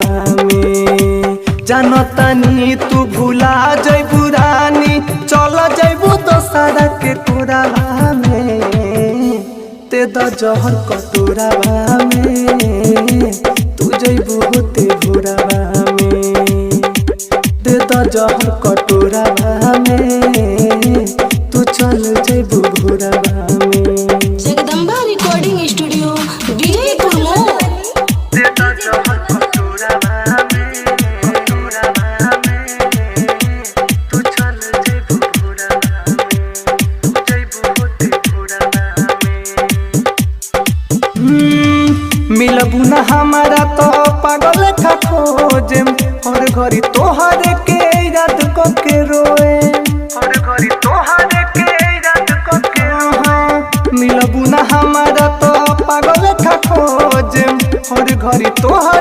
में जानतानी तू भूला जइबू रानी चल जइबू दोसरा के कोरावा में ते द जहर कटोरावा में तू जइबू होते भोरावा में ते द जहर कटोरावा में तू चल जइबू भोरावा में। जगदम्बा रिकॉर्डिंग स्टूडियो विजयपुर मोड़। ते द जहर कटोरावा में तू चल जइबू भोरावा में तू जइबू होते भोरावा में। मिलबू ना हमारा तो पागल खा खोजेम हर घड़ी तोहर के याद क के रोए हर घड़ी तोहर के याद क के मिलबू ना हमारा तो पागल खा खोजेम हर घड़ी तोहर